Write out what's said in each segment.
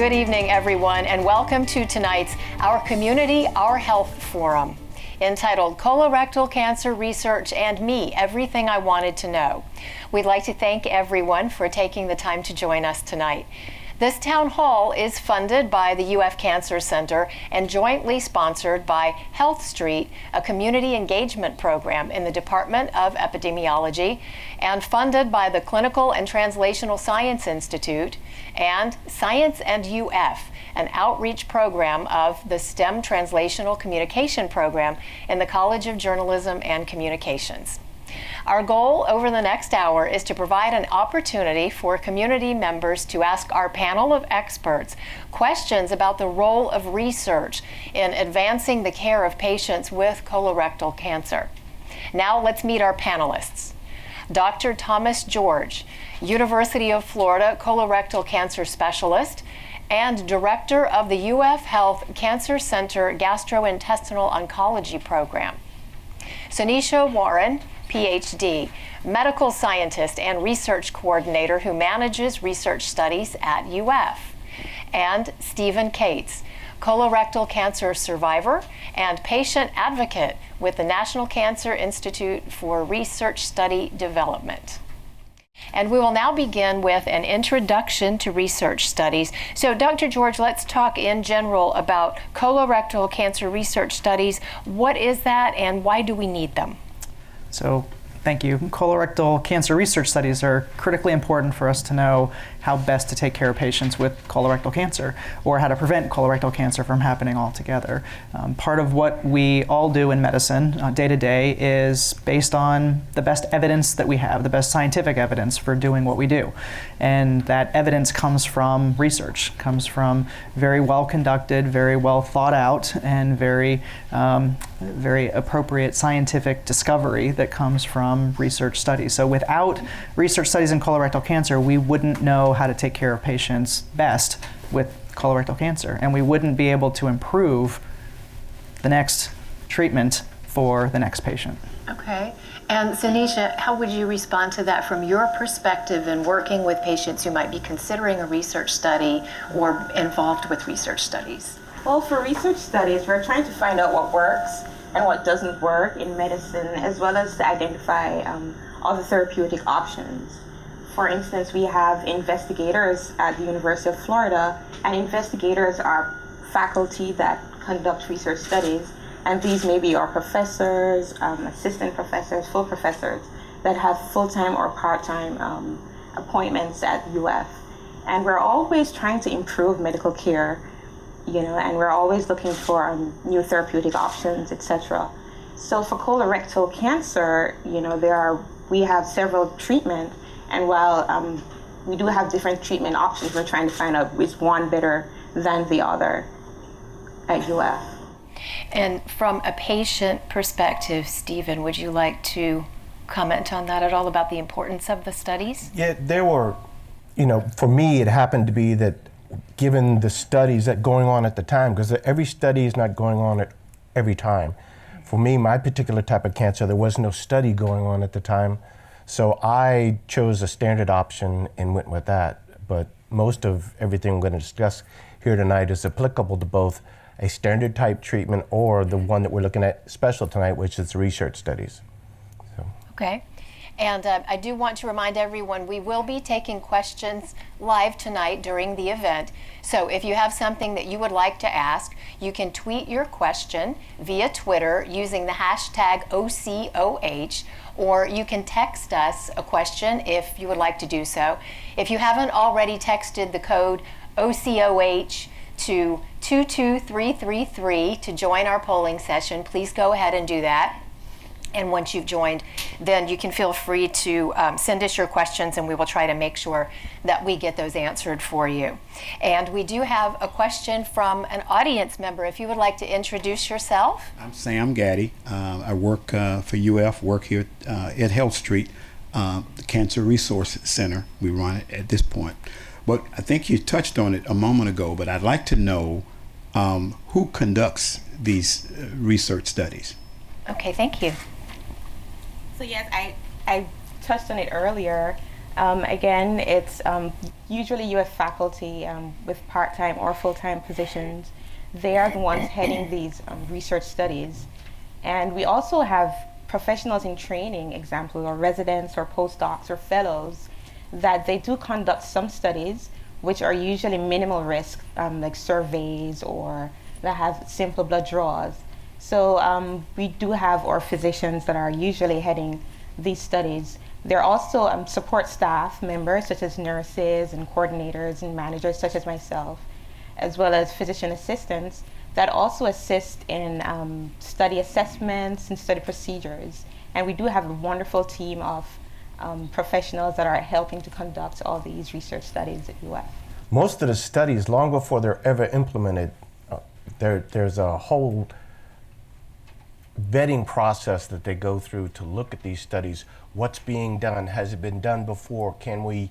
Good evening, everyone, and welcome to tonight's Our Community, Our Health Forum, entitled Colorectal Cancer Research and Me, Everything I Wanted to Know. We'd like to thank everyone for taking the time to join us tonight. This town hall is funded by the UF Cancer Center and jointly sponsored by HealthStreet, a community engagement program in the Department of Epidemiology, and funded by the Clinical and Translational Science Institute and Science and UF, an outreach program of the STEM Translational Communication program in the College of Journalism and Communications. Our goal over the next hour is to provide an opportunity for community members to ask our panel of experts questions about the role of research in advancing the care of patients with colorectal cancer. Now let's meet our panelists. Dr. Thomas George, University of Florida colorectal cancer specialist and director of the UF Health Cancer Center Gastrointestinal Oncology Program. Sunisha Warren, PhD, medical scientist and research coordinator who manages research studies at UF. And Stephen Cates, colorectal cancer survivor and patient advocate with the National Cancer Institute for Research Study Development. And we will now begin with an introduction to research studies. So, Dr. George, let's talk in general about colorectal cancer research studies. What is that and why do we need them? So, thank you. Colorectal cancer research studies are critically important for us to know how best to take care of patients with colorectal cancer or how to prevent colorectal cancer from happening altogether. Part of what we all do in medicine day to day is based on the best evidence that we have, the best scientific evidence for doing what we do. And that evidence comes from research, comes from very well conducted, very well thought out, and very appropriate scientific discovery that comes from research studies. So without research studies in colorectal cancer, we wouldn't know how to take care of patients best with colorectal cancer, and we wouldn't be able to improve the next treatment for the next patient. Okay. And Sunisha, how would you respond to that from your perspective in working with patients who might be considering a research study or involved with research studies? Well, for research studies, we're trying to find out what works and what doesn't work in medicine, as well as to identify other therapeutic options. For instance, we have investigators at the University of Florida, and investigators are faculty that conduct research studies, and these may be our professors, assistant professors, full professors that have full-time or part-time appointments at UF. And we're always trying to improve medical care, and we're always looking for new therapeutic options, etc. So for colorectal cancer, we have several treatments, and while we do have different treatment options, we're trying to find out which one better than the other at UF. And from a patient perspective, Stephen, would you like to comment on that at all about the importance of the studies? Yeah, there were, for me, it happened to be that given the studies that going on at the time, because every study is not going on at every time. For me, my particular type of cancer, there was no study going on at the time. So I chose a standard option and went with that. But most of everything we're going to discuss here tonight is applicable to both a standard type treatment or the one that we're looking at special tonight, which is research studies. So. Okay. And I do want to remind everyone we will be taking questions live tonight during the event. So if you have something that you would like to ask, you can tweet your question via Twitter using the hashtag OCOH, or you can text us a question if you would like to do so. If you haven't already texted the code OCOH to 22333 to join our polling session, please go ahead and do that. And once you've joined, then you can feel free to send us your questions, and we will try to make sure that we get those answered for you. And we do have a question from an audience member. If you would like to introduce yourself. I'm Sam Gaddy. I work for UF, work here at HealthStreet, the Cancer Resource Center. We run it at this point. But I think you touched on it a moment ago, but I'd like to know who conducts these research studies. Okay, thank you. So yes, I touched on it earlier. Again, it's usually you have faculty with part-time or full-time positions. They are the ones heading these research studies. And we also have professionals in training, example, or residents or postdocs or fellows, that they do conduct some studies which are usually minimal risk, like surveys or that have simple blood draws. So we do have our physicians that are usually heading these studies. There are also support staff members such as nurses and coordinators and managers such as myself, as well as physician assistants that also assist in study assessments and study procedures. And we do have a wonderful team of professionals that are helping to conduct all these research studies at UF. Most of the studies, long before they're ever implemented, there's a whole vetting process that they go through to look at these studies. What's being done? Has it been done before? Can we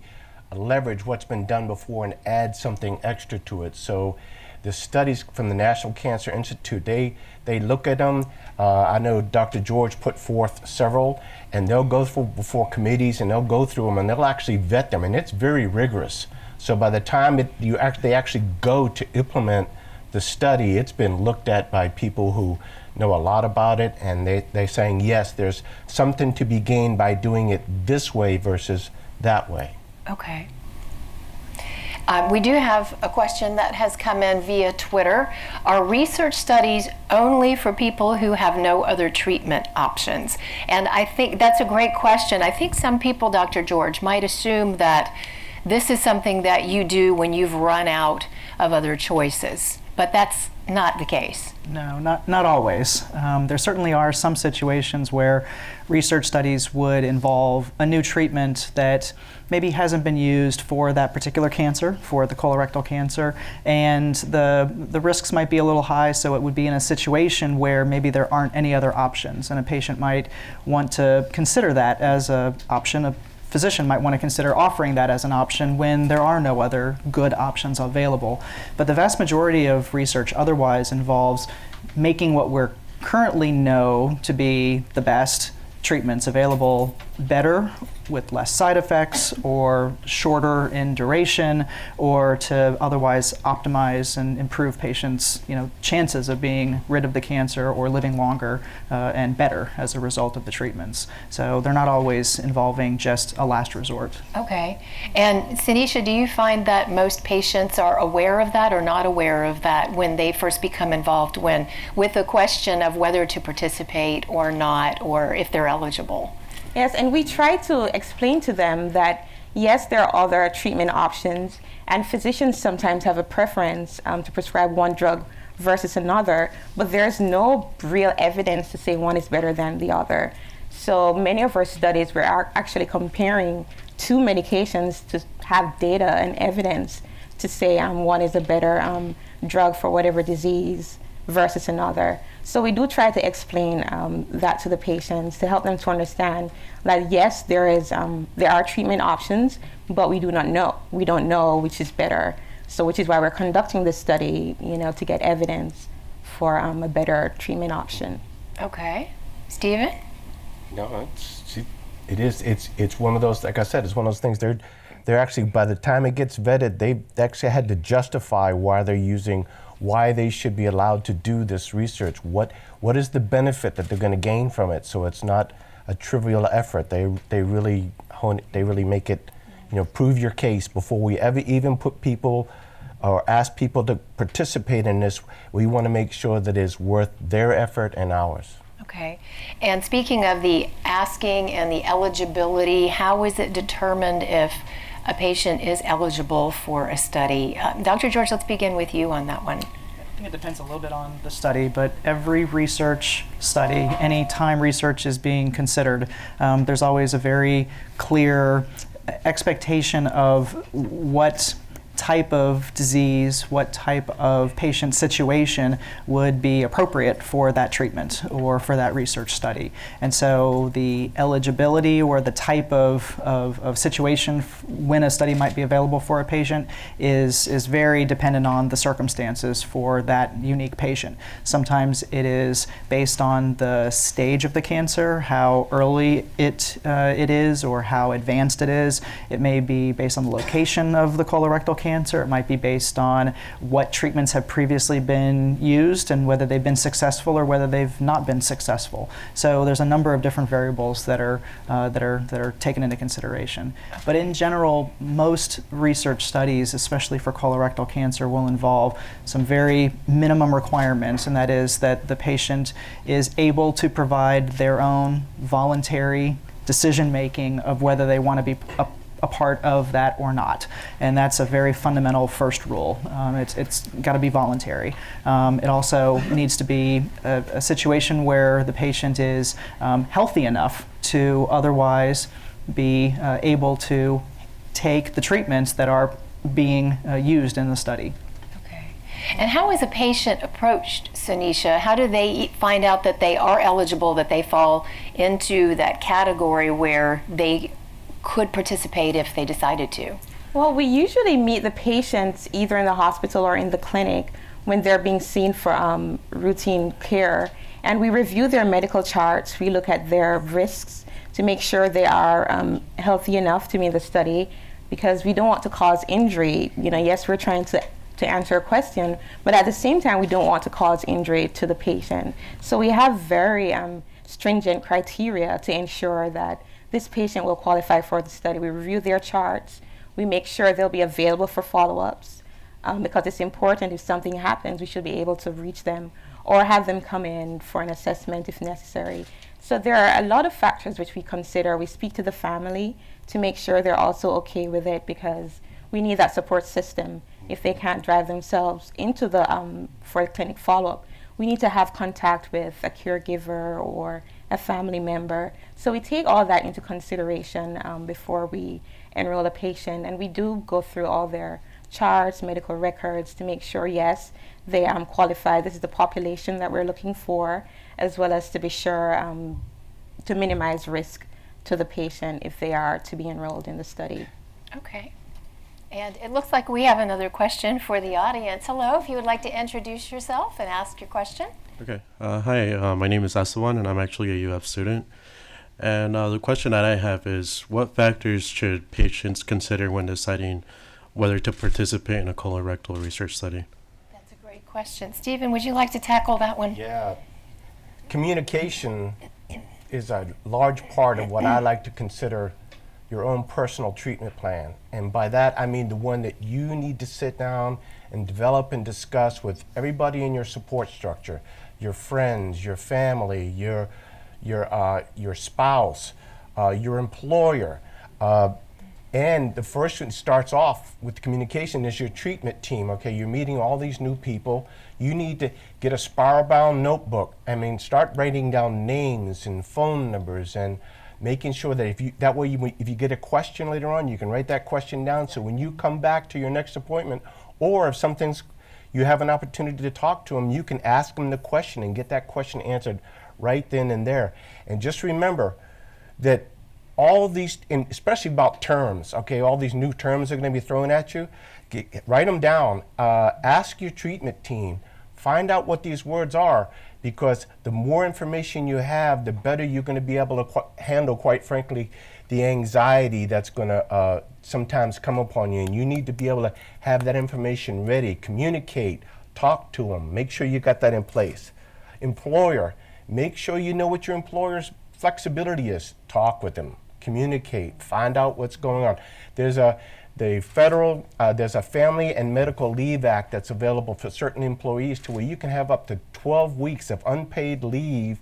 leverage what's been done before and add something extra to it? So the studies from the National Cancer Institute, they look at them. I know Dr. George put forth several, and they'll go before committees and they'll go through them and they'll actually vet them, and it's very rigorous. So by the time they actually go to implement the study, it's been looked at by people who know a lot about it, and they're saying, yes, there's something to be gained by doing it this way versus that way. Okay. We do have a question that has come in via Twitter. Are research studies only for people who have no other treatment options? And I think that's a great question. I think some people, Dr. George, might assume that this is something that you do when you've run out of other choices, but that's not the case. No, not always. There certainly are some situations where research studies would involve a new treatment that maybe hasn't been used for that particular cancer, for the colorectal cancer, and the risks might be a little high, so it would be in a situation where maybe there aren't any other options, and a patient might want to consider that as an option. A physician might want to consider offering that as an option when there are no other good options available. But the vast majority of research otherwise involves making what we're currently know to be the best treatments available better, with less side effects or shorter in duration, or to otherwise optimize and improve patients' chances of being rid of the cancer or living longer and better as a result of the treatments. So they're not always involving just a last resort. Okay. And Sinisha, do you find that most patients are aware of that or not aware of that when they first become involved with the question of whether to participate or not, or if they're eligible? Yes, and we try to explain to them that yes, there are other treatment options, and physicians sometimes have a preference to prescribe one drug versus another, but there's no real evidence to say one is better than the other. So many of our studies, we're actually comparing two medications to have data and evidence to say one is a better drug for whatever disease versus another. So we do try to explain that to the patients to help them to understand that yes, there are treatment options, but we do not know. We don't know which is better. So which is why we're conducting this study, to get evidence for a better treatment option. Okay. Stephen? No, it's one of those, like I said, it's one of those things they're actually, by the time it gets vetted, they've actually had to justify why they should be allowed to do this research. What is the benefit that they're going to gain from it? So it's not a trivial effort. They really make it, prove your case before we ever even put people or ask people to participate in this. We want to make sure that it's worth their effort and ours. Okay. And speaking of the asking and the eligibility, how is it determined if a patient is eligible for a study? Dr. George, let's begin with you on that one. I think it depends a little bit on the study, but every research study, any time research is being considered, there's always a very clear expectation of what type of disease, what type of patient situation would be appropriate for that treatment or for that research study. And so the eligibility or the type of situation when a study might be available for a patient is very dependent on the circumstances for that unique patient. Sometimes it is based on the stage of the cancer, how early it is or how advanced it is. It may be based on the location of the colorectal cancer. It might be based on what treatments have previously been used and whether they've been successful or whether they've not been successful. So there's a number of different variables that are taken into consideration. But in general, most research studies, especially for colorectal cancer, will involve some very minimum requirements, and that is that the patient is able to provide their own voluntary decision-making of whether they want to be a part of that or not. And that's a very fundamental first rule. It's got to be voluntary. It also needs to be a situation where the patient is healthy enough to otherwise be able to take the treatments that are being used in the study. Okay. And how is a patient approached, Sanisha? How do they find out that they are eligible, that they fall into that category where they could participate if they decided to? Well, we usually meet the patients either in the hospital or in the clinic when they're being seen for routine care. And we review their medical charts. We look at their risks to make sure they are healthy enough to be in the study, because we don't want to cause injury. You know, yes, we're trying to answer a question, but at the same time, we don't want to cause injury to the patient. So we have very stringent criteria to ensure that this patient will qualify for the study. We review their charts. We make sure they'll be available for follow-ups because it's important if something happens, we should be able to reach them or have them come in for an assessment if necessary. So there are a lot of factors which we consider. We speak to the family to make sure they're also okay with it, because we need that support system. If they can't drive themselves into the for a clinic follow-up, we need to have contact with a caregiver or a family member. So we take all that into consideration before we enroll a patient, and we do go through all their charts, medical records to make sure, yes, they qualify. This is the population that we're looking for, as well as to be sure to minimize risk to the patient if they are to be enrolled in the study. Okay. And it looks like we have another question for the audience. Hello, if you would like to introduce yourself and ask your question. Okay. Hi, my name is Asawan, and I'm actually a UF student. And the question that I have is, what factors should patients consider when deciding whether to participate in a colorectal research study? That's a great question. Stephen, would you like to tackle that one? Yeah. Communication is a large part of what I like to consider your own personal treatment plan. And by that, I mean the one that you need to sit down and develop and discuss with everybody in your support structure, your friends, your family, your spouse, your employer. And the first one starts off with communication is your treatment team. Okay, you're meeting all these new people. You need to get a spiral-bound notebook. I mean, start writing down names and phone numbers and making sure that if you get a question later on, you can write that question down. So when you come back to your next appointment, or if you have an opportunity to talk to them, you can ask them the question and get that question answered right then and there. And just remember that all of these, and especially about terms, okay, all these new terms are going to be thrown at you, write them down. Ask your treatment team. Find out what these words are, because the more information you have, the better you're going to be able to handle, quite frankly, the anxiety that's going to sometimes come upon you. And you need to be able to have that information ready, communicate, talk to them, make sure you got that in place. Employer, make sure you know what your employer's flexibility is. Talk with them, communicate, find out what's going on. There's a Family and Medical Leave Act that's available for certain employees to where you can have up to 12 weeks of unpaid leave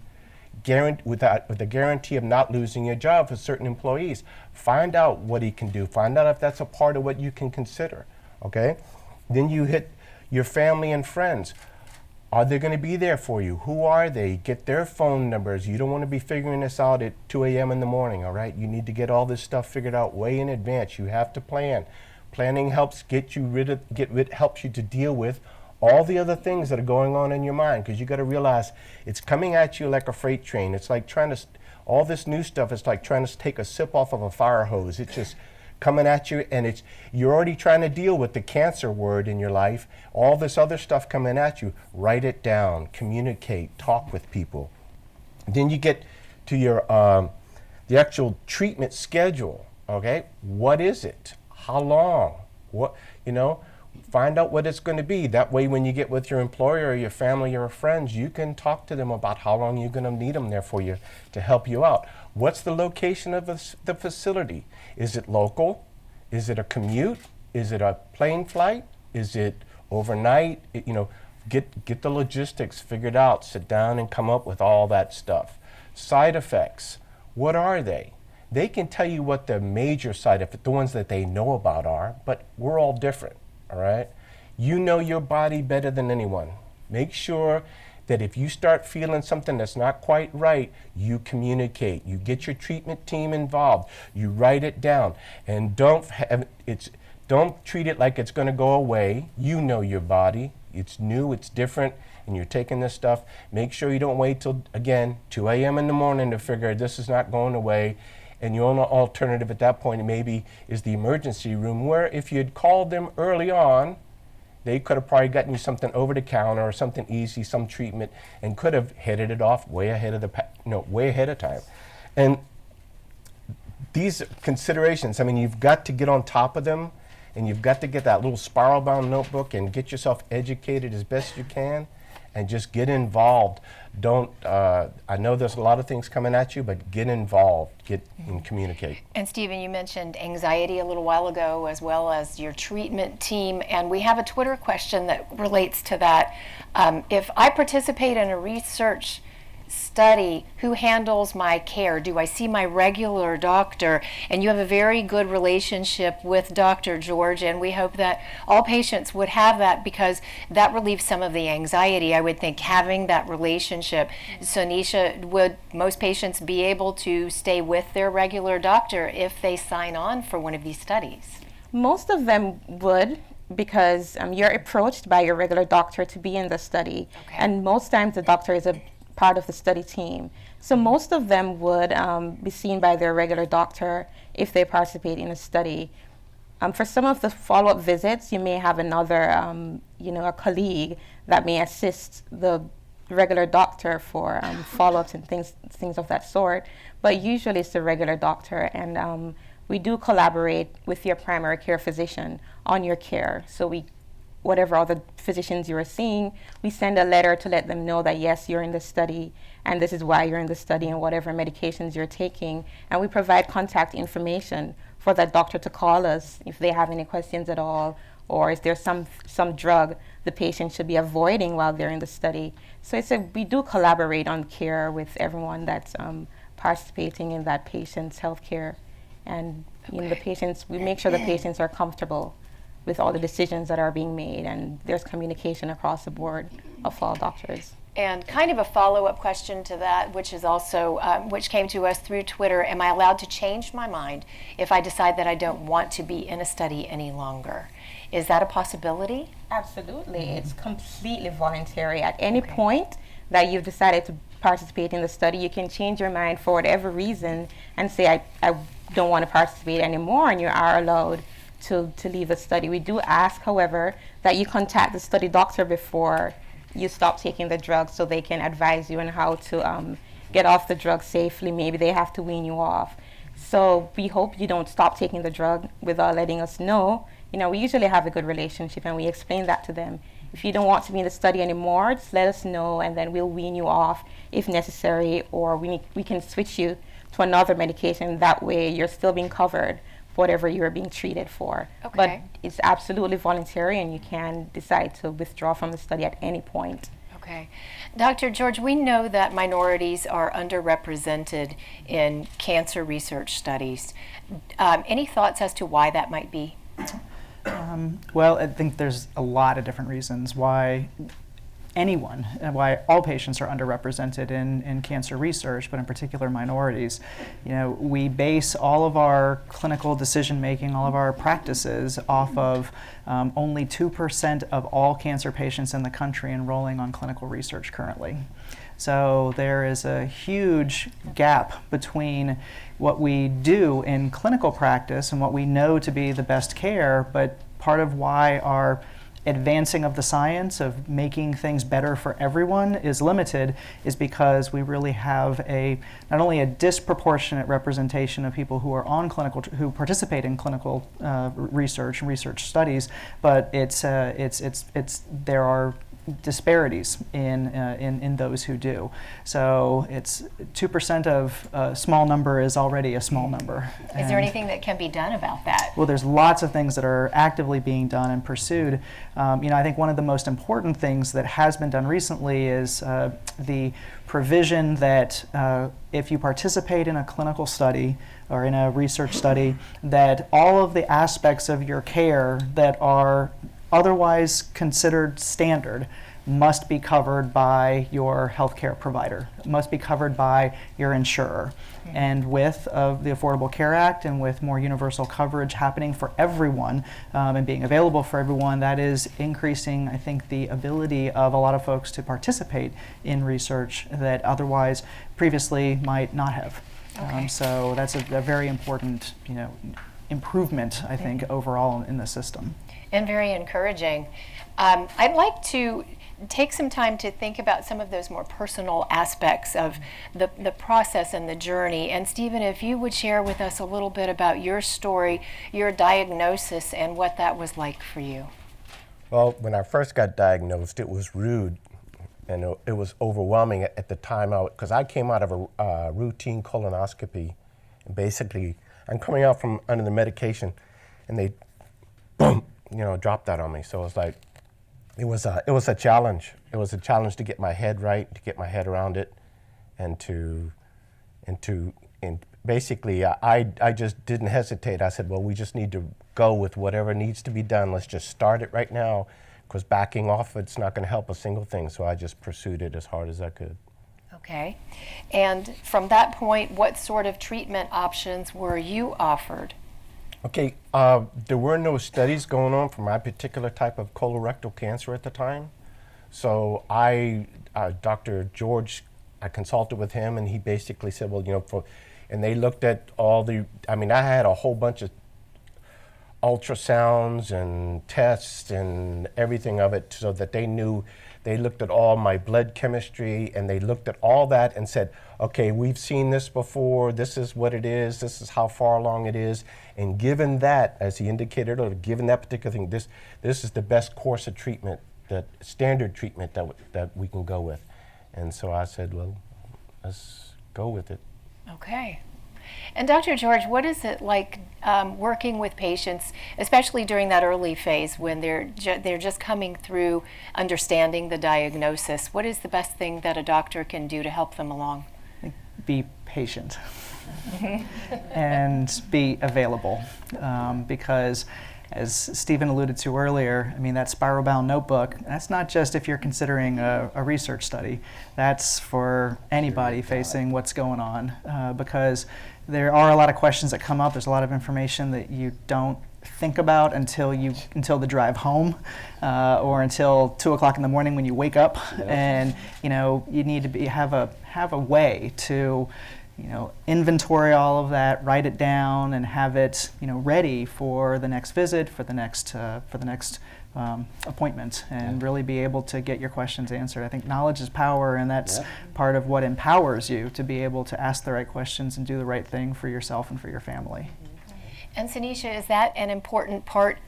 with a guarantee of not losing your job for certain employees. Find out what he can do. Find out if that's a part of what you can consider, okay? Then you hit your family and friends. Are they going to be there for you? Who are they? Get their phone numbers. You don't want to be figuring this out at 2 a.m. in the morning, all right? You need to get all this stuff figured out way in advance. You have to plan. Planning helps helps you to deal with all the other things that are going on in your mind, because you got to realize it's coming at you like a freight train. It's like all this new stuff is like trying to take a sip off of a fire hose. It's just coming at you, and you're already trying to deal with the cancer word in your life. All this other stuff coming at you. Write it down, communicate, talk with people. Then you get to your the actual treatment schedule. Okay, what is it? How long? What, find out what it's going to be. That way, when you get with your employer or your family or friends, you can talk to them about how long you're going to need them there for you to help you out. What's the location of the facility? Is it local? Is it a commute? Is it a plane flight? Is it overnight? Get the logistics figured out. Sit down and come up with all that stuff. Side effects. What are they? They can tell you what the major side effects, the ones that they know about, are, but we're all different. All right? You know your body better than anyone. Make sure that if you start feeling something that's not quite right, you communicate. You get your treatment team involved. You write it down. And don't treat it like it's going to go away. You know your body. It's new, it's different, and you're taking this stuff. Make sure you don't wait till, again, 2 a.m. in the morning to figure this is not going away. And your only alternative at that point maybe is the emergency room, where if you had called them early on, they could have probably gotten you something over the counter or something easy, some treatment, and could have headed it off way ahead of time. And these considerations, you've got to get on top of them, and you've got to get that little spiral-bound notebook and get yourself educated as best you can, and just get involved. I know there's a lot of things coming at you, but get involved, and communicate. And Stephen, you mentioned anxiety a little while ago, as well as your treatment team, and we have a Twitter question that relates to that. If I participate in a research study, who handles my care? Do I see my regular doctor? And you have a very good relationship with Dr. George, and we hope that all patients would have that, because that relieves some of the anxiety, I would think, having that relationship. So Nisha, would most patients be able to stay with their regular doctor if they sign on for one of these studies? Most of them would, because you're approached by your regular doctor to be in the study. Okay. And most times the doctor is a part of the study team. So most of them would be seen by their regular doctor if they participate in a study. For some of the follow-up visits, you may have another, a colleague that may assist the regular doctor for follow-ups and things of that sort. But usually it's the regular doctor, and we do collaborate with your primary care physician on your care. So whatever other physicians you are seeing, we send a letter to let them know that yes, you're in the study, and this is why you're in the study, and whatever medications you're taking. And we provide contact information for that doctor to call us if they have any questions at all, or is there some drug the patient should be avoiding while they're in the study. So we do collaborate on care with everyone that's participating in that patient's health care. And the patients, we make sure the patients are comfortable with all the decisions that are being made, and there's communication across the board of all doctors. And kind of a follow-up question to that, which is also which came to us through Twitter: am I allowed to change my mind if I decide that I don't want to be in a study any longer? Is that a possibility? Absolutely. It's completely voluntary. At any point that you've decided to participate in the study, you can change your mind for whatever reason and say, I don't want to participate anymore, and you are allowed to leave the study. We do ask, however, that you contact the study doctor before you stop taking the drug, so they can advise you on how to get off the drug safely. Maybe they have to wean you off. So we hope you don't stop taking the drug without letting us know. We usually have a good relationship, and we explain that to them. If you don't want to be in the study anymore, just let us know, and then we'll wean you off if necessary, or we can switch you to another medication. That way you're still being covered for whatever you're being treated for. Okay. But it's absolutely voluntary, and you can decide to withdraw from the study at any point. Okay. Dr. George, we know that minorities are underrepresented in cancer research studies. Any thoughts as to why that might be? Well, I think there's a lot of different reasons why anyone, and why all patients are underrepresented in cancer research, but in particular minorities. We base all of our clinical decision making, all of our practices off of only 2% of all cancer patients in the country enrolling on clinical research currently. So there is a huge gap between what we do in clinical practice and what we know to be the best care, but part of why our advancing of the science of making things better for everyone is limited is because we really have not only a disproportionate representation of people who are on who participate in clinical research and research studies, but there are disparities in those who do. So it's 2% of a small number is already a small number. Is there anything that can be done about that? Well, there's lots of things that are actively being done and pursued. I think one of the most important things that has been done recently is the provision that if you participate in a clinical study or in a research study, that all of the aspects of your care that are otherwise considered standard must be covered by your healthcare provider, must be covered by your insurer. And with the Affordable Care Act and with more universal coverage happening for everyone and being available for everyone, that is increasing, I think, the ability of a lot of folks to participate in research that otherwise previously might not have. Okay. So that's a very important, improvement, I think, overall in the system. And very encouraging. I'd like to take some time to think about some of those more personal aspects of the process and the journey. And Stephen, if you would share with us a little bit about your story, your diagnosis, and what that was like for you. Well, when I first got diagnosed, it was rude and it was overwhelming at the time because I came out of a routine colonoscopy, and basically I'm coming out from under the medication, and they, boom, dropped that on me. So it was like, it was a challenge. It was a challenge to get my head right, to get my head around it, and basically I just didn't hesitate. I said, well, we just need to go with whatever needs to be done. Let's just start it right now, because backing off it's not going to help a single thing. So I just pursued it as hard as I could. Okay. And from that point, what sort of treatment options were you offered? Okay, there were no studies going on for my particular type of colorectal cancer at the time. So Dr. George, I consulted with him, and he basically said, well, and they looked at I had a whole bunch of ultrasounds and tests and everything of it, so that they looked at all my blood chemistry, and they looked at all that and said, okay, we've seen this before, this is what it is, this is how far along it is, and given that, as he indicated, or given that particular thing, this is the best course of treatment, that standard treatment that we can go with. And so I said, well, let's go with it. Okay. And Dr. George, what is it like working with patients, especially during that early phase when they're just coming through understanding the diagnosis? What is the best thing that a doctor can do to help them along? Be patient and be available, because as Stephen alluded to earlier, that spiral bound notebook, that's not just if you're considering a research study. That's for anybody facing what's going on, because there are a lot of questions that come up. There's a lot of information that you don't think about until the drive home, or until 2 o'clock in the morning when you wake up. Yep. And you need to have a way to inventory all of that, write it down, and have it ready for the next visit, for the next appointment, and really be able to get your questions answered. I think knowledge is power, and that's part of what empowers you to be able to ask the right questions and do the right thing for yourself and for your family. And Sanisha, is that an important part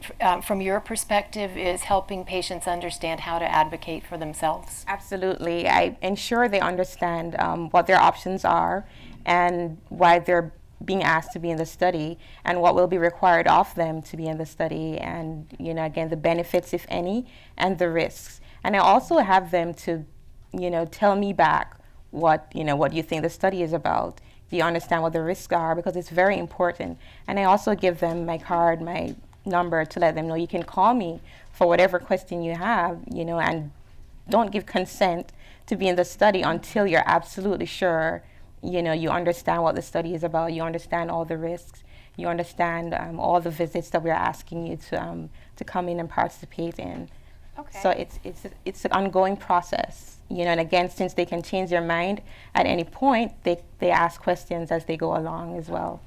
from your perspective, is helping patients understand how to advocate for themselves? Absolutely. I ensure they understand what their options are and why they're being asked to be in the study and what will be required of them to be in the study, and again, the benefits, if any, and the risks. And I also have them to tell me back what you think the study is about. Do you understand what the risks are? Because it's very important. And I also give them my card, my number, to let them know you can call me for whatever question you have, and don't give consent to be in the study until you're absolutely sure, you know, you understand what the study is about, you understand all the risks, you understand all the visits that we're asking you to come in and participate in. Okay. So it's an ongoing process, you know, and again, since they can change their mind at any point, they ask questions as they go along as well.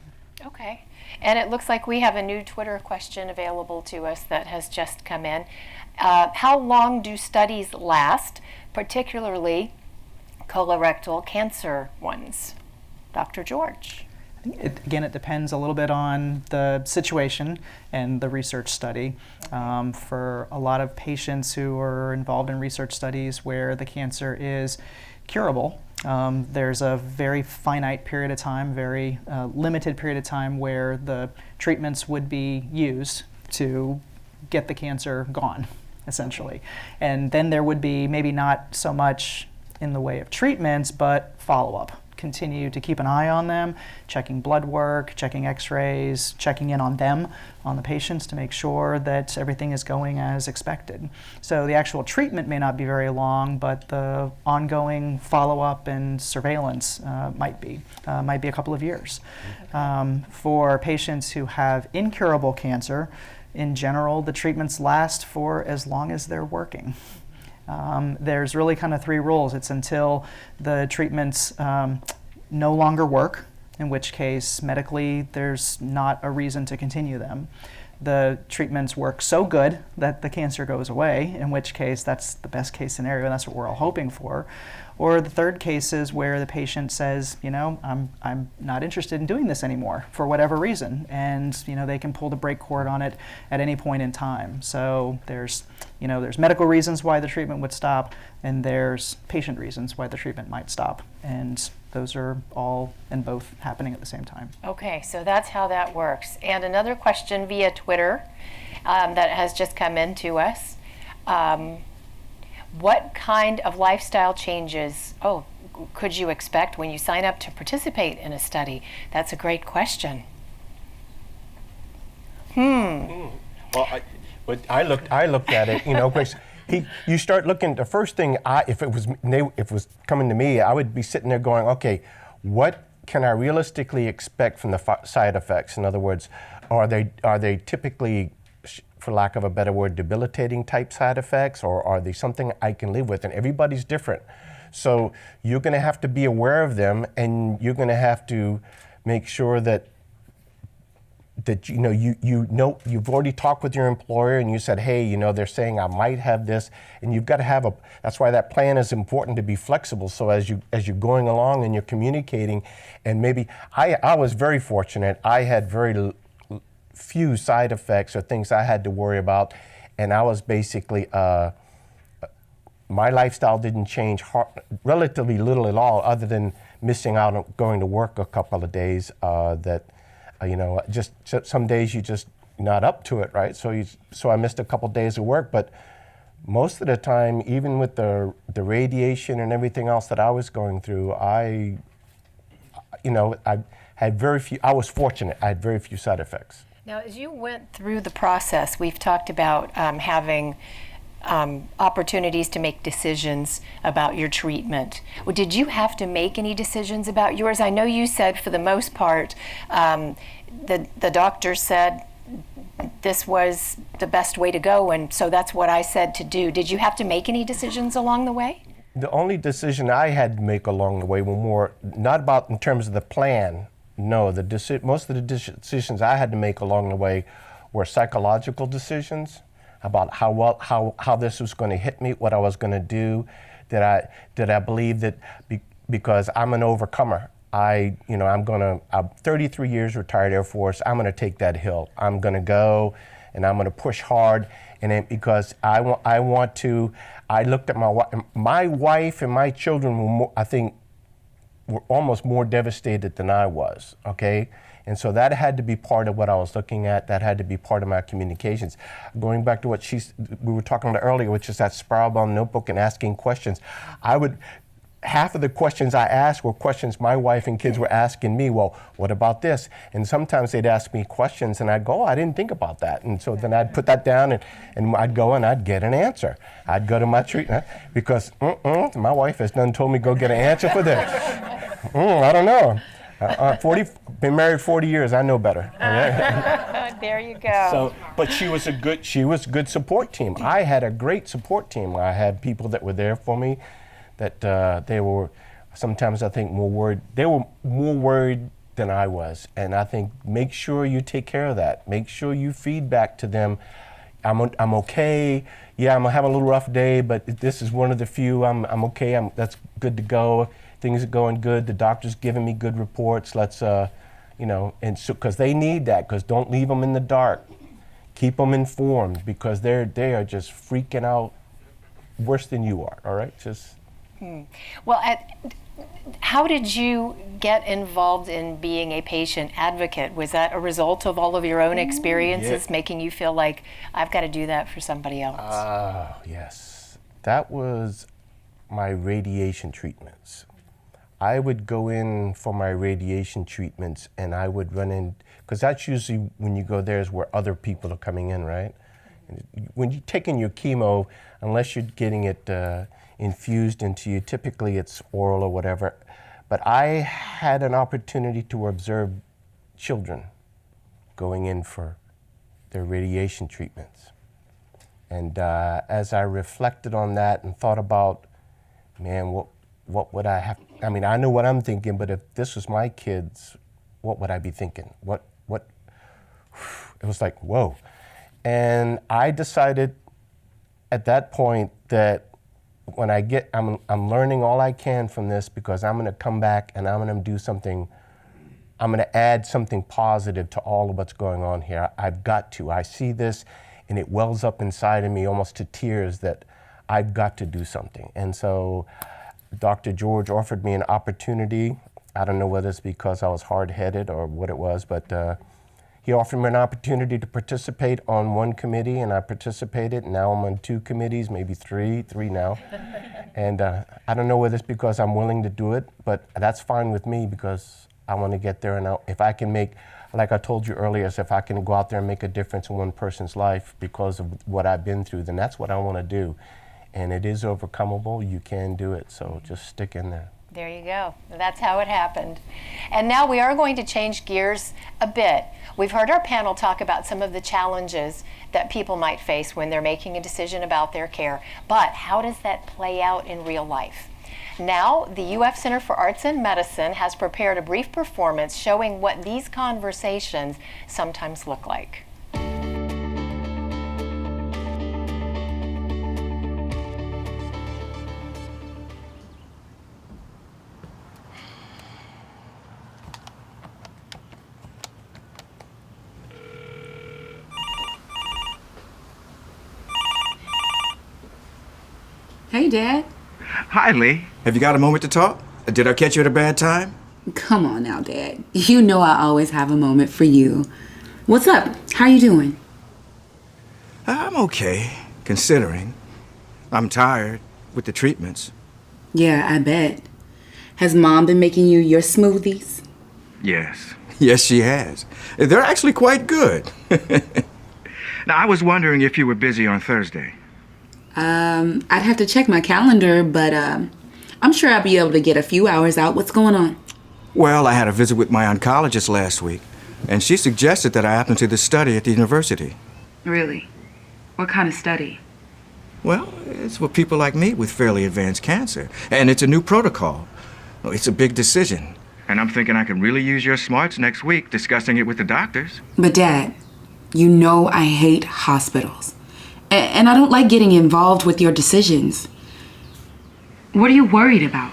Okay. And it looks like we have a new Twitter question available to us that has just come in. How long do studies last, particularly colorectal cancer ones? Dr. George. I think it depends a little bit on the situation and the research study. For a lot of patients who are involved in research studies where the cancer is curable, there's a very finite period of time, very limited period of time where the treatments would be used to get the cancer gone, essentially. And then there would be maybe not so much in the way of treatments, but follow-up. Continue to keep an eye on them, checking blood work, checking x-rays, checking in on them, on the patients, to make sure that everything is going as expected. So the actual treatment may not be very long, but the ongoing follow-up and surveillance might be a couple of years. For patients who have incurable cancer, in general, the treatments last for as long as they're working. There's really kind of three rules. It's until the treatments no longer work, in which case medically there's not a reason to continue them. The treatments work so good that the cancer goes away, in which case that's the best case scenario, and that's what we're all hoping for. Or the third case is where the patient says, you know, I'm not interested in doing this anymore for whatever reason, and you know, they can pull the brake cord on it at any point in time. So there's medical reasons why the treatment would stop, and there's patient reasons why the treatment might stop, and those are all and both happening at the same time. Okay, so that's how that works. And another question via Twitter that has just come in to us. What kind of lifestyle changes could you expect when you sign up to participate in a study? That's a great question. Well, I looked at it, you know, because you start looking. The first thing, if it was coming to me, I would be sitting there going, okay, what can I realistically expect from the side effects? In other words, are they typically, for lack of a better word, debilitating type side effects, or are they something I can live with? And everybody's different. So you're going to have to be aware of them, and you're going to have to make sure that you've already talked with your employer and you said, hey, you know, they're saying I might have this, and you've got to have that's why that plan is important, to be flexible. So as you're going along and you're communicating, and maybe I was very fortunate. I had very few side effects or things I had to worry about, and I was basically my lifestyle didn't change relatively little at all, other than missing out on going to work a couple of days. Just some days you just not up to it, right? So I missed a couple of days of work, but most of the time, even with the radiation and everything else that I was going through, I had very few. I was fortunate. I had very few side effects. Now, as you went through the process, we've talked about having opportunities to make decisions about your treatment. Well, did you have to make any decisions about yours? I know you said for the most part, the doctor said this was the best way to go, and so that's what I said to do. Did you have to make any decisions along the way? The only decision I had to make along the way were more, not about in terms of the plan. No, most of the decisions I had to make along the way were psychological decisions about how this was going to hit me, what I was going to do. Did I believe that because I'm an overcomer, I'm 33 years retired Air Force. I'm going to take that hill. I'm going to go, and I'm going to push hard. And then because I looked at my wife and my children were almost more devastated than I was. Okay. And so that had to be part of what I was looking at. That had to be part of my communications. Going back to what we were talking about earlier, which is that spiral bound notebook and asking questions. half of the questions I asked were questions my wife and kids were asking me. Well, what about this? And sometimes they'd ask me questions and I'd go, oh, I didn't think about that. And so then I'd put that down and I'd go and I'd get an answer. I'd go to my treatment because my wife has done told me go get an answer for this. I don't know. 40, been married 40 years, I know better. There you go. So, but she was a good support team. I had a great support team. I had people that were there for me, that they were, sometimes I think more worried. They were more worried than I was. And I think make sure you take care of that. Make sure you feed back to them. I'm okay. Yeah, I'm gonna have a little rough day, but this is one of the few. I'm okay. That's good to go. Things are going good. The doctor's giving me good reports. Let's, and so because they need that. Because don't leave them in the dark. Keep them informed because they are just freaking out worse than you are. All right, just. Well, how did you get involved in being a patient advocate? Was that a result of all of your own experiences, making you feel like I've got to do that for somebody else? Yes, that was my radiation treatments. I would go in for my radiation treatments and I would run in, because that's usually when you go there is where other people are coming in, right? When you're taking your chemo, unless you're getting it infused into you, typically it's oral or whatever. But I had an opportunity to observe children going in for their radiation treatments. And as I reflected on that and thought about, man, what would I have? I mean, I know what I'm thinking, but if this was my kids, what would I be thinking? What? It was like, whoa. And I decided at that point that when I'm learning all I can from this because I'm gonna come back and I'm gonna do something, I'm gonna add something positive to all of what's going on here. I've got to. I see this and it wells up inside of me almost to tears that I've got to do something. And so Dr. George offered me an opportunity. I don't know whether it's because I was hard-headed or what it was, but he offered me an opportunity to participate on one committee, and I participated. Now I'm on 2 committees, maybe three now. And I don't know whether it's because I'm willing to do it, but that's fine with me because I want to get there. And if I can make, like I told you earlier, if I can go out there and make a difference in one person's life because of what I've been through, then that's what I want to do. And it is overcomable. You can do it, so just stick in there. There you go. That's how it happened. And now we are going to change gears a bit. We've heard our panel talk about some of the challenges that people might face when they're making a decision about their care. But how does that play out in real life? Now, the UF Center for Arts and Medicine has prepared a brief performance showing what these conversations sometimes look like. Hey, Dad. Hi, Lee. Have you got a moment to talk? Did I catch you at a bad time? Come on now, Dad. You know I always have a moment for you. What's up? How you doing? I'm okay, considering. I'm tired with the treatments. Yeah, I bet. Has Mom been making you your smoothies? Yes. Yes, she has. They're actually quite good. Now, I was wondering if you were busy on Thursday. I'd have to check my calendar, but I'm sure I'll be able to get a few hours out. What's going on? Well, I had a visit with my oncologist last week, and she suggested that I happen to the study at the university. Really? What kind of study? Well, it's for people like me with fairly advanced cancer, and it's a new protocol. It's a big decision. And I'm thinking I can really use your smarts next week discussing it with the doctors. But Dad, you know I hate hospitals. And I don't like getting involved with your decisions. What are you worried about?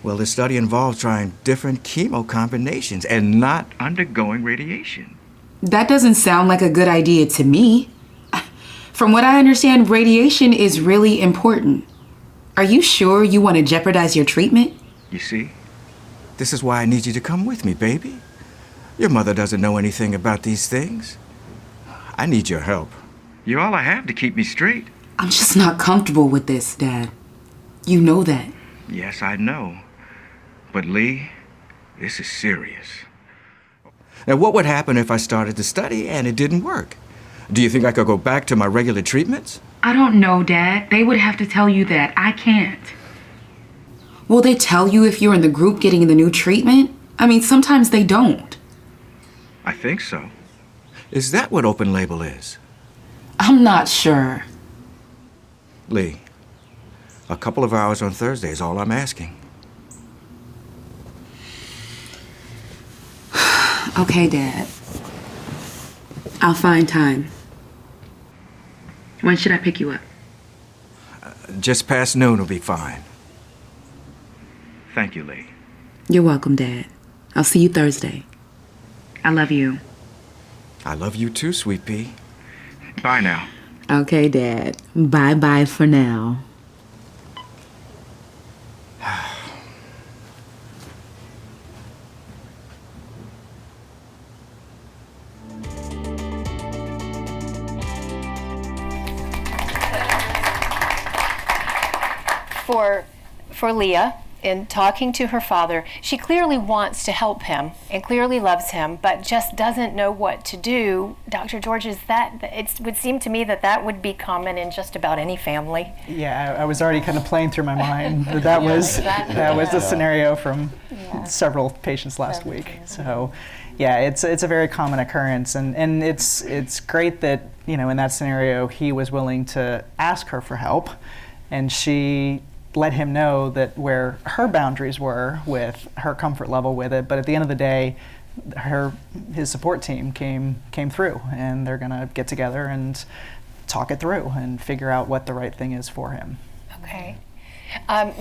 Well, the study involves trying different chemo combinations and not undergoing radiation. That doesn't sound like a good idea to me. From what I understand, radiation is really important. Are you sure you want to jeopardize your treatment? You see, this is why I need you to come with me, baby. Your mother doesn't know anything about these things. I need your help. You're all I have to keep me straight. I'm just not comfortable with this, Dad. You know that. Yes, I know. But Lee, this is serious. Now, what would happen if I started the study and it didn't work? Do you think I could go back to my regular treatments? I don't know, Dad. They would have to tell you that. I can't. Will they tell you if you're in the group getting the new treatment? I mean, sometimes they don't. I think so. Is that what open label is? I'm not sure. Lee, a couple of hours on Thursday is all I'm asking. Okay, Dad. I'll find time. When should I pick you up? Just past noon will be fine. Thank you, Lee. You're welcome, Dad. I'll see you Thursday. I love you. I love you too, Sweet Pea. Bye now. Okay, Dad. Bye-bye for now. For Leah, in talking to her father, she clearly wants to help him and clearly loves him, but just doesn't know what to do. Dr. George, it would seem to me that would be common in just about any family. Yeah, I was already kind of playing through my mind that was the scenario from several patients last week. So, yeah, it's a very common occurrence, and it's great that, you know, in that scenario he was willing to ask her for help, and she let him know that where her boundaries were with her comfort level with it. But at the end of the day, his support team came through, and they're gonna get together and talk it through and figure out what the right thing is for him. Okay.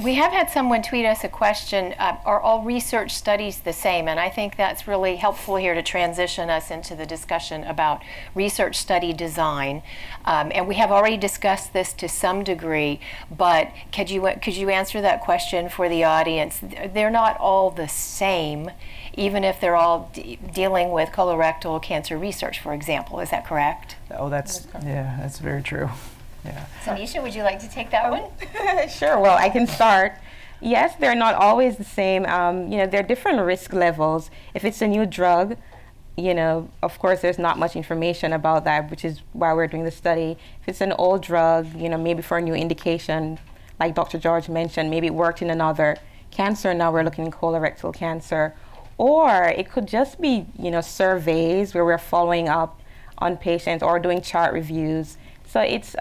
We have had someone tweet us a question, are all research studies the same? And I think that's really helpful here to transition us into the discussion about research study design. And we have already discussed this to some degree, but could you answer that question for the audience? They're not all the same, even if they're all dealing with colorectal cancer research, for example. Is that correct? Oh, that's very true. Yeah. Sanisha, would you like to take that one? Sure. Well, I can start. Yes, they're not always the same. You know, there are different risk levels. If it's a new drug, you know, of course, there's not much information about that, which is why we're doing the study. If it's an old drug, you know, maybe for a new indication, like Dr. George mentioned, maybe it worked in another cancer, now we're looking at colorectal cancer. Or it could just be, you know, surveys where we're following up on patients or doing chart reviews. So it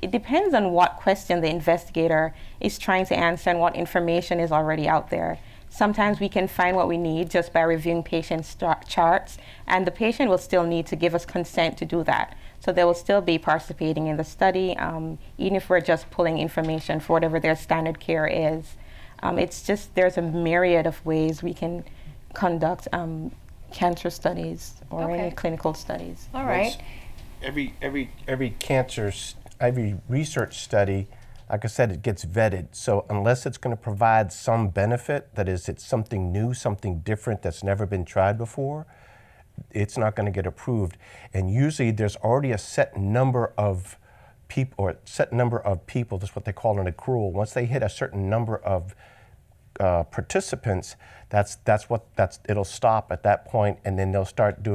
depends on what question the investigator is trying to answer and what information is already out there. Sometimes we can find what we need just by reviewing patient charts, and the patient will still need to give us consent to do that. So they will still be participating in the study, even if we're just pulling information for whatever their standard care is. It's just there's a myriad of ways we can conduct cancer studies or any clinical studies. All right. Every research study, like I said, it gets vetted. So unless it's going to provide some benefit, that is, it's something new, something different that's never been tried before, it's not going to get approved. And usually there's already a set number of people, that's what they call an accrual. Once they hit a certain number of participants, it'll stop at that point, and then they'll start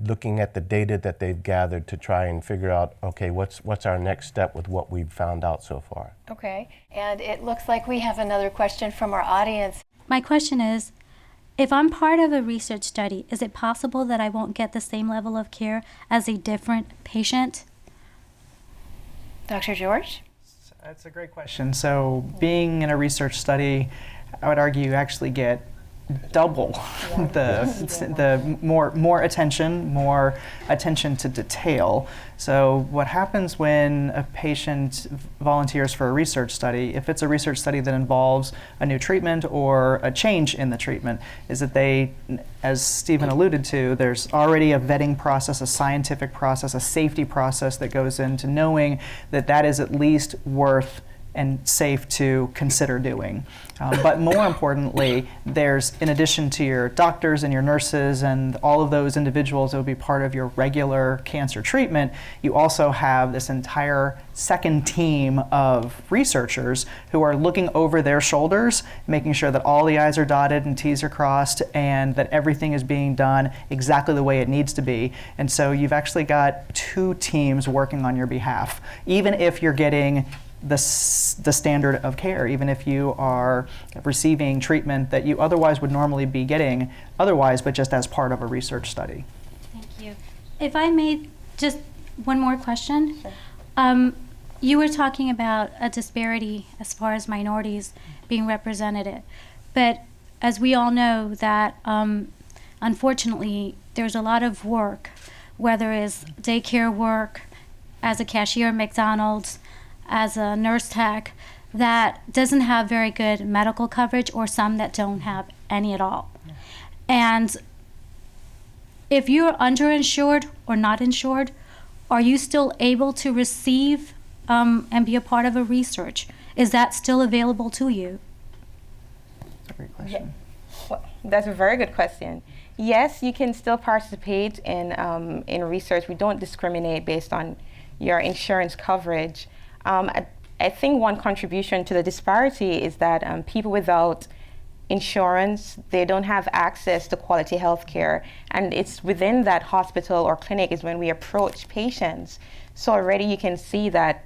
looking at the data that they've gathered to try and figure out, okay, what's our next step with what we've found out so far. Okay, and it looks like we have another question from our audience. My question is, if I'm part of a research study, is it possible that I won't get the same level of care as a different patient? Dr. George? That's a great question. So being in a research study, I would argue you actually get double the more attention to detail. So what happens when a patient volunteers for a research study, if it's a research study that involves a new treatment or a change in the treatment, is that they, as Stephen alluded to, there's already a vetting process, a scientific process, a safety process that goes into knowing that that is at least worth and safe to consider doing. But more importantly, there's, in addition to your doctors and your nurses and all of those individuals that would be part of your regular cancer treatment, you also have this entire second team of researchers who are looking over their shoulders, making sure that all the I's are dotted and T's are crossed and that everything is being done exactly the way it needs to be. And so you've actually got two teams working on your behalf, even if you're getting the standard of care, even if you are receiving treatment that you otherwise would normally be getting otherwise, but just as part of a research study. Thank you. If I may, just one more question. You were talking about a disparity as far as minorities being represented, but as we all know that unfortunately there's a lot of work, whether it's daycare work, as a cashier at McDonald's, as a nurse tech, that doesn't have very good medical coverage, or some that don't have any at all. And if you're underinsured or not insured, are you still able to receive and be a part of a research? Is that still available to you? That's a great question. Well, that's a very good question. Yes, you can still participate in research. We don't discriminate based on your insurance coverage. I think one contribution to the disparity is that people without insurance, they don't have access to quality health care. And it's within that hospital or clinic is when we approach patients. So already you can see that,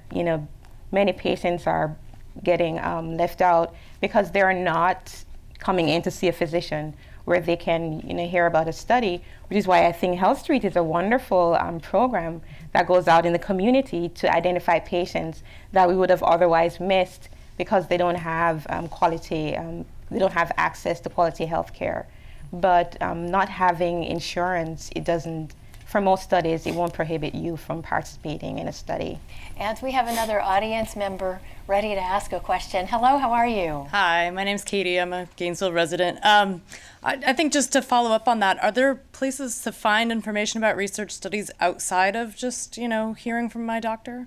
many patients are getting left out because they're not coming in to see a physician where they can hear about a study, which is why I think HealthStreet is a wonderful program that goes out in the community to identify patients that we would have otherwise missed because they don't have they don't have access to quality health care. But not having insurance, it doesn't, for most studies, it won't prohibit you from participating in a study. And we have another audience member ready to ask a question. Hello, how are you? Hi, my name's Katie. I'm a Gainesville resident. I think just to follow up on that, are there places to find information about research studies outside of just, hearing from my doctor?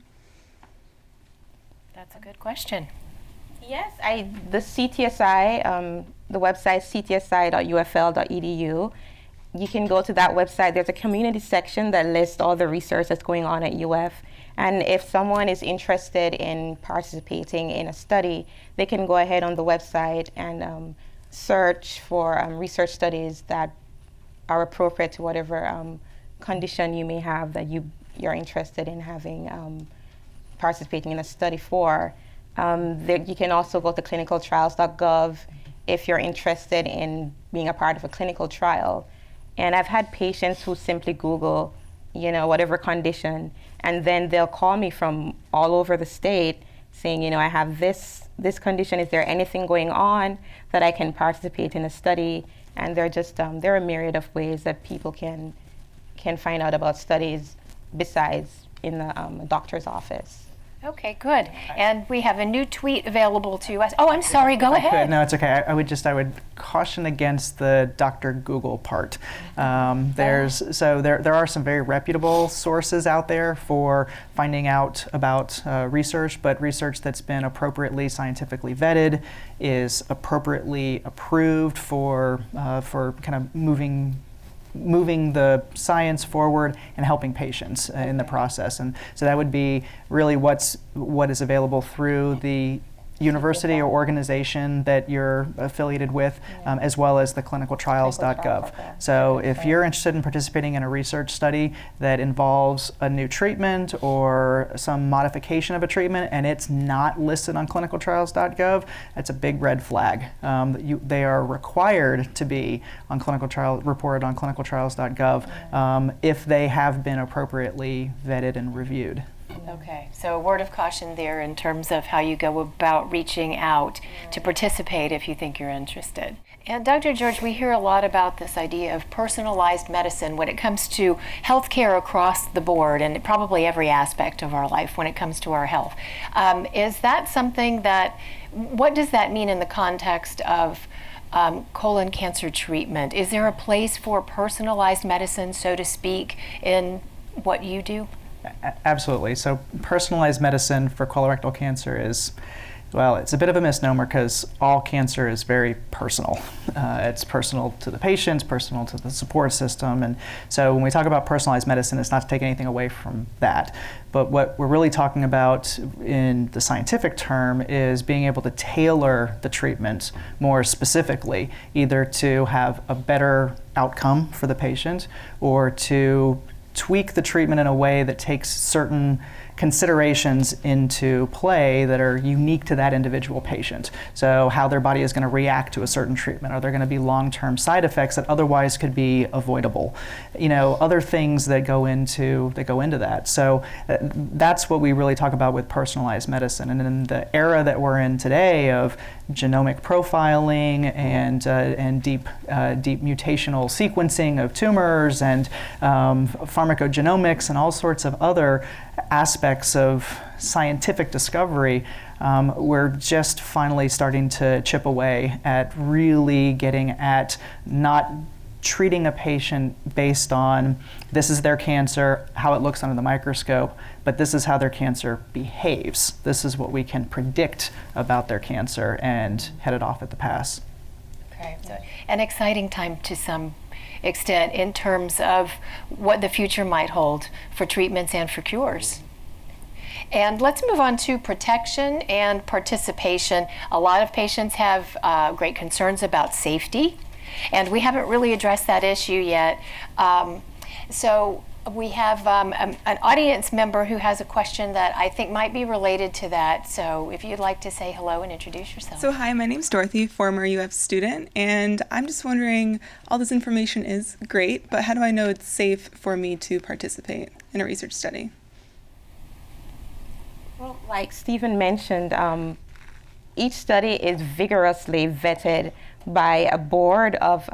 That's a good question. Yes, the CTSI, the website ctsi.ufl.edu. You can go to that website. There's a community section that lists all the research that's going on at UF. And if someone is interested in participating in a study, they can go ahead on the website and search for research studies that are appropriate to whatever condition you may have that you're interested in having participating in a study for. You can also go to clinicaltrials.gov if you're interested in being a part of a clinical trial. And I've had patients who simply Google, whatever condition, and then they'll call me from all over the state saying, I have this condition. Is there anything going on that I can participate in a study? And there are a myriad of ways that people can find out about studies besides in the doctor's office. Okay, good. And we have a new tweet available to us. Oh, I'm sorry, go ahead. No, it's okay. I would caution against the Dr. Google part. There are some very reputable sources out there for finding out about research, but research that's been appropriately scientifically vetted, is appropriately approved for kind of moving the science forward and helping patients in the process. And so that would be really what is available through the university or organization that you're affiliated with, as well as the clinicaltrials.gov. So if you're interested in participating in a research study that involves a new treatment or some modification of a treatment and it's not listed on clinicaltrials.gov, that's a big red flag. They are required to be on reported on clinicaltrials.gov if they have been appropriately vetted and reviewed. Okay, so a word of caution there in terms of how you go about reaching out to participate if you think you're interested. And Dr. George, we hear a lot about this idea of personalized medicine when it comes to healthcare across the board and probably every aspect of our life when it comes to our health. Is that something what does that mean in the context of colon cancer treatment? Is there a place for personalized medicine, so to speak, in what you do? Absolutely. So personalized medicine for colorectal cancer is Well, it's a bit of a misnomer because all cancer is very personal. It's personal to the patient, personal to the support system. And so when we talk about personalized medicine, it's not to take anything away from that. But what we're really talking about in the scientific term is being able to tailor the treatment more specifically, either to have a better outcome for the patient or to tweak the treatment in a way that takes certain considerations into play that are unique to that individual patient. So how their body is going to react to a certain treatment. Are there going to be long-term side effects that otherwise could be avoidable? You know, other things that go into that. So that's what we really talk about with personalized medicine. And in the era that we're in today of genomic profiling and deep mutational sequencing of tumors and pharmacogenomics and all sorts of other aspects of scientific discovery, we're just finally starting to chip away at really getting at not treating a patient based on this is their cancer, how it looks under the microscope, but this is how their cancer behaves. This is what we can predict about their cancer and head it off at the pass. Okay, so an exciting time to some extent in terms of what the future might hold for treatments and for cures. And let's move on to protection and participation. A lot of patients have great concerns about safety, and we haven't really addressed that issue yet. So we have an audience member who has a question that I think might be related to that. So if you'd like to say hello and introduce yourself. So hi, my name's Dorothy, former UF student, and I'm just wondering, all this information is great, but how do I know it's safe for me to participate in a research study? Well, like Stephen mentioned, each study is vigorously vetted by a board of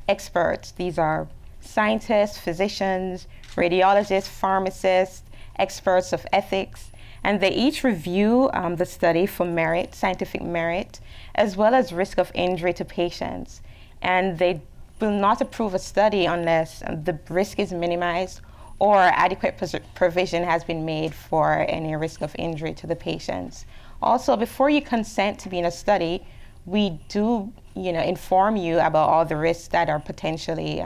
experts. These are scientists, physicians, radiologists, pharmacists, experts of ethics, and they each review the study for merit, scientific merit, as well as risk of injury to patients. And they will not approve a study unless the risk is minimized or adequate provision has been made for any risk of injury to the patients. Also, before you consent to be in a study, we do inform you about all the risks that are potentially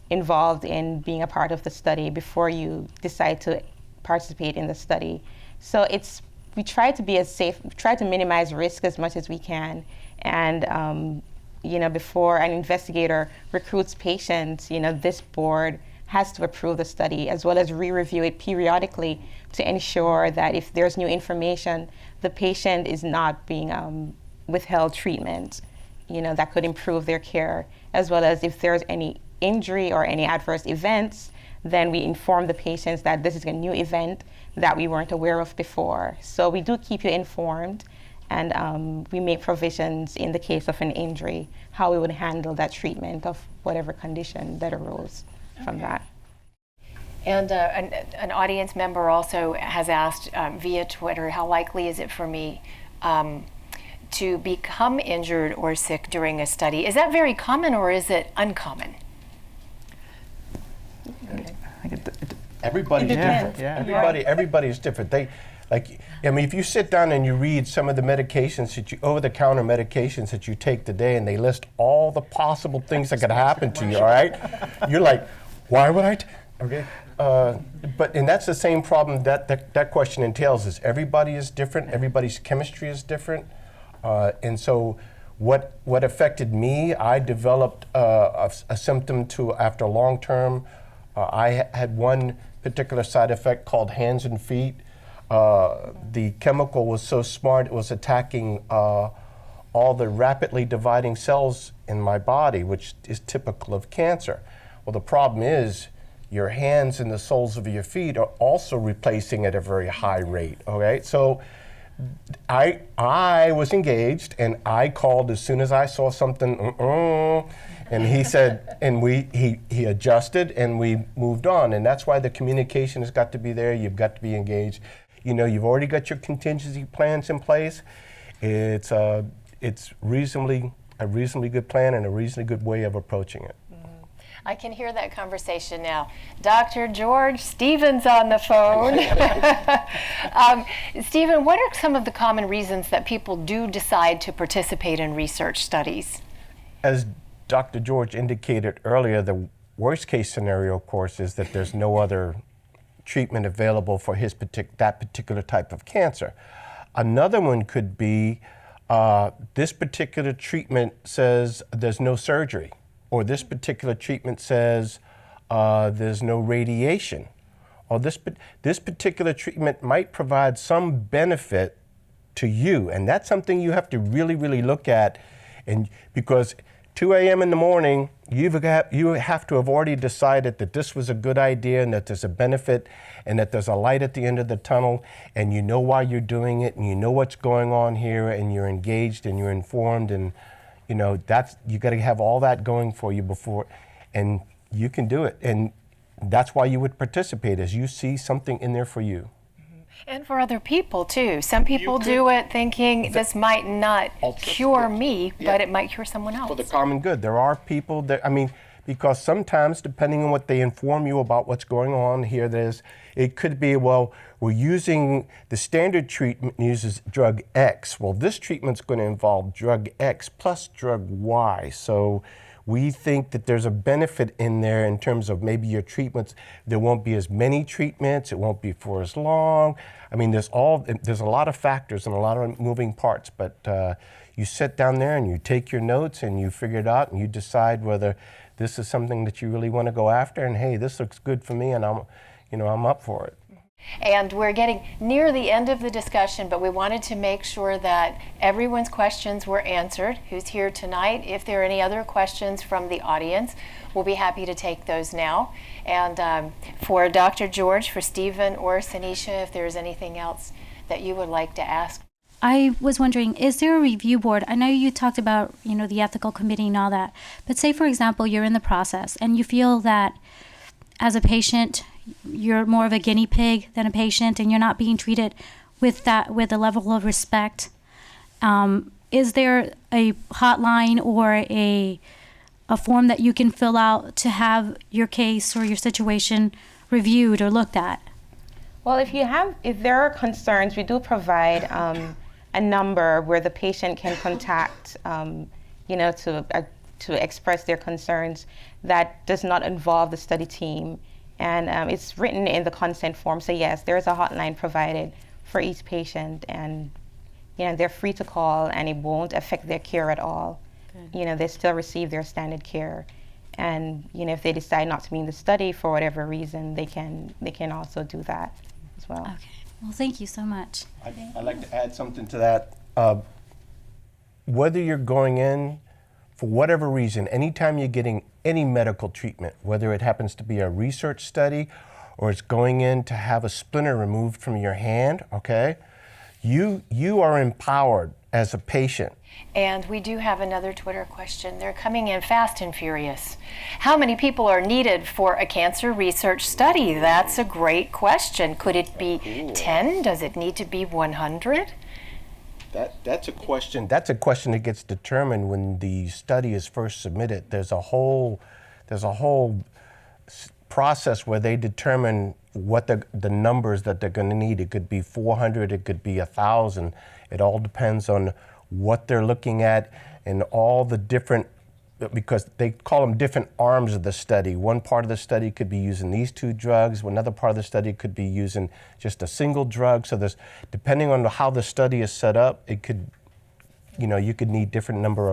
involved in being a part of the study before you decide to participate in the study. So we try to be as safe, try to minimize risk as much as we can. And before an investigator recruits patients, this board has to approve the study as well as re-review it periodically to ensure that if there's new information, the patient is not being withheld treatment, that could improve their care, as well as if there's any injury or any adverse events, then we inform the patients that this is a new event that we weren't aware of before. So we do keep you informed, and we make provisions in the case of an injury, how we would handle that treatment of whatever condition that arose from that. And an audience member also has asked via Twitter, how likely is it for me to become injured or sick during a study? Is that very common or is it uncommon? Everybody's different. Yeah. Everybody's different. If you sit down and you read some of the medications that over-the-counter medications that you take today, and they list all the possible things that could happen to you, all right? You're like, why would I? Okay. And that's the same problem that question entails. Is everybody is different. Everybody's chemistry is different, and so what affected me, I developed a symptom after long-term. I had one particular side effect called hands and feet. The chemical was so smart, it was attacking all the rapidly dividing cells in my body, which is typical of cancer. Well, the problem is your hands and the soles of your feet are also replacing at a very high rate, okay? So I was engaged, and I called as soon as I saw something, and he said, and he adjusted, and we moved on. And that's why the communication has got to be there. You've got to be engaged. You've already got your contingency plans in place. It's a reasonably good plan and a reasonably good way of approaching it. I can hear that conversation now. Dr. George Stevens on the phone. Stephen, what are some of the common reasons that people do decide to participate in research studies? As Dr. George indicated earlier, the worst case scenario, of course, is that there's no other treatment available for that particular type of cancer. Another one could be this particular treatment says there's no surgery, or this particular treatment says there's no radiation, or this particular treatment might provide some benefit to you, and that's something you have to really, really look at, and because 2 a.m. in the morning, you have to have already decided that this was a good idea and that there's a benefit and that there's a light at the end of the tunnel, and you know why you're doing it and you know what's going on here and you're engaged and you're informed, and you know you got to have all that going for you before, and you can do it, and that's why you would participate, as you see something in there for you. And for other people too. Some people do it thinking this might not cure me, but it might cure someone else. For the common good. There are people that, I mean, because sometimes, depending on what they inform you about what's going on here, it could be, well, we're using, the standard treatment uses drug X. Well, this treatment's going to involve drug X plus drug Y. So we think that there's a benefit in there in terms of maybe your treatments. There won't be as many treatments. It won't be for as long. I mean, there's a lot of factors and a lot of moving parts, but you sit down there and you take your notes and you figure it out and you decide whether this is something that you really want to go after, and hey, this looks good for me and I'm up for it. And we're getting near the end of the discussion, but we wanted to make sure that everyone's questions were answered who's here tonight. If there are any other questions from the audience, we'll be happy to take those now. And for Dr. George, for Stephen, or Sanisha, if there's anything else that you would like to ask. I was wondering, is there a review board? I know you talked about, the ethical committee and all that, but say, for example, you're in the process and you feel that as a patient, you're more of a guinea pig than a patient and you're not being treated with a level of respect. Is there a hotline or a form that you can fill out to have your case or your situation reviewed or looked at? Well, if there are concerns, we do provide a number where the patient can contact, to express their concerns that does not involve the study team. And it's written in the consent form. So yes, there is a hotline provided for each patient, and they're free to call, and it won't affect their care at all. Good. They still receive their standard care, and if they decide not to be in the study for whatever reason, they can also do that as well. Okay. Well, thank you so much. I'd like to add something to that. Whether you're going in for whatever reason, anytime you're getting any medical treatment, whether it happens to be a research study or it's going in to have a splinter removed from your hand, okay, you are empowered as a patient. And we do have another Twitter question. They're coming in fast and furious. How many people are needed for a cancer research study? That's a great question. Could it be 10? Does it need to be 100? That's a question. That's a question that gets determined when the study is first submitted. There's a whole process where they determine what the numbers that they're going to need. It could be 400. It could be 1,000. It all depends on what they're looking at and all the different, because they call them different arms of the study. One part of the study could be using these 2 drugs. Another part of the study could be using just a single drug. So there's, depending on how the study is set up, it could, you could need different number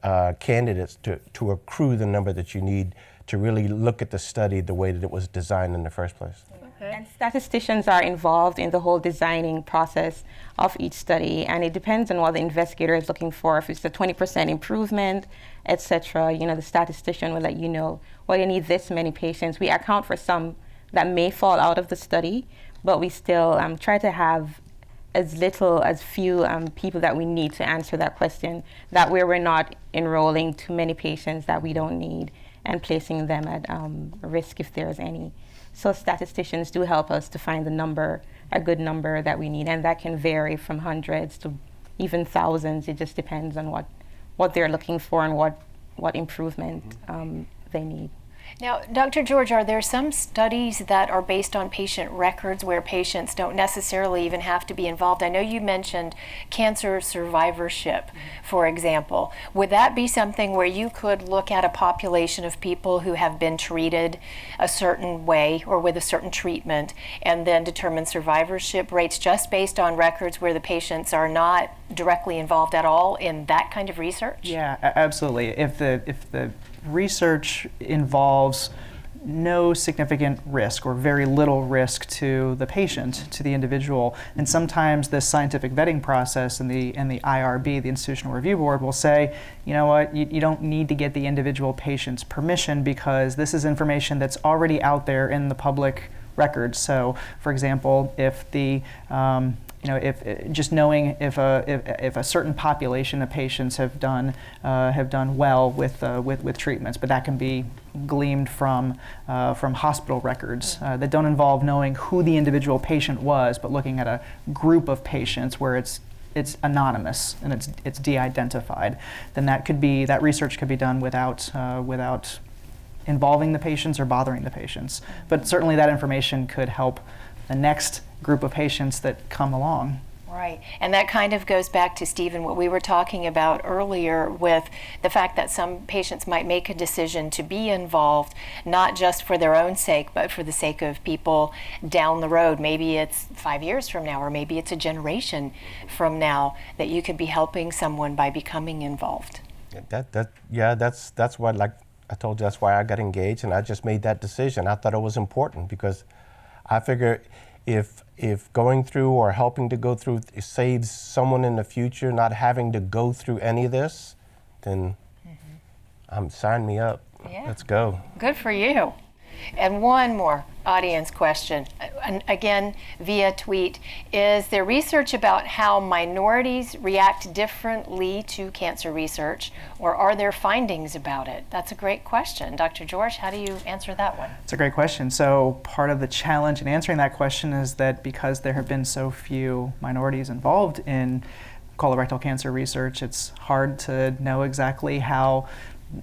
of candidates to accrue the number that you need to really look at the study the way that it was designed in the first place. Okay. And statisticians are involved in the whole designing process of each study, and it depends on what the investigator is looking for. If it's a 20% improvement, etc., the statistician will let you know, well, you need this many patients. We account for some that may fall out of the study, but we still try to have as few people that we need to answer that question. That way we're not enrolling too many patients that we don't need and placing them at risk if there's any. So statisticians do help us to find a good number that we need, and that can vary from hundreds to even thousands. It just depends on what they're looking for and what improvement they need. Now, Dr. George, are there some studies that are based on patient records where patients don't necessarily even have to be involved? I know you mentioned cancer survivorship, for example. Would that be something where you could look at a population of people who have been treated a certain way or with a certain treatment and then determine survivorship rates just based on records where the patients are not directly involved at all in that kind of research? Yeah, absolutely. If the research involves no significant risk or very little risk to the patient, to the individual, and sometimes the scientific vetting process and the IRB, the Institutional Review Board, will say, you know what, you don't need to get the individual patient's permission because this is information that's already out there in the public records. So, for example, if the if just knowing if a certain population of patients have done well with treatments, but that can be gleaned from hospital records that don't involve knowing who the individual patient was, but looking at a group of patients where it's anonymous and it's de-identified. Then that research could be done without involving the patients or bothering the patients. But certainly that information could help the next group of patients that come along. Right, and that kind of goes back to, Stephen, what we were talking about earlier with the fact that some patients might make a decision to be involved, not just for their own sake, but for the sake of people down the road. Maybe it's 5 years from now, or maybe it's a generation from now, that you could be helping someone by becoming involved. That's what, like I told you, that's why I got engaged, and I just made that decision. I thought it was important because I figure if going through or helping to go through saves someone in the future not having to go through any of this, then sign me up. Yeah. Let's go. Good for you. And one more audience question, and again via tweet. Is there research about how minorities react differently to cancer research, or are there findings about it? That's a great question. Dr. George, how do you answer that one? It's a great question. So part of the challenge in answering that question is that because there have been so few minorities involved in colorectal cancer research, it's hard to know exactly how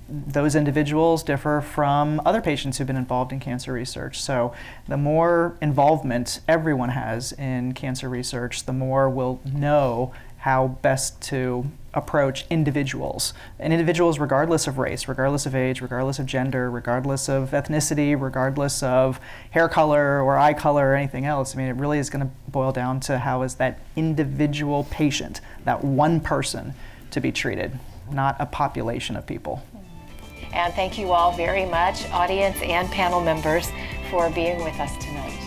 those individuals differ from other patients who've been involved in cancer research. So the more involvement everyone has in cancer research, the more we'll know how best to approach individuals. And individuals regardless of race, regardless of age, regardless of gender, regardless of ethnicity, regardless of hair color or eye color or anything else. I mean, it really is going to boil down to how is that individual patient, that one person, to be treated, not a population of people. And thank you all very much, audience and panel members, for being with us tonight.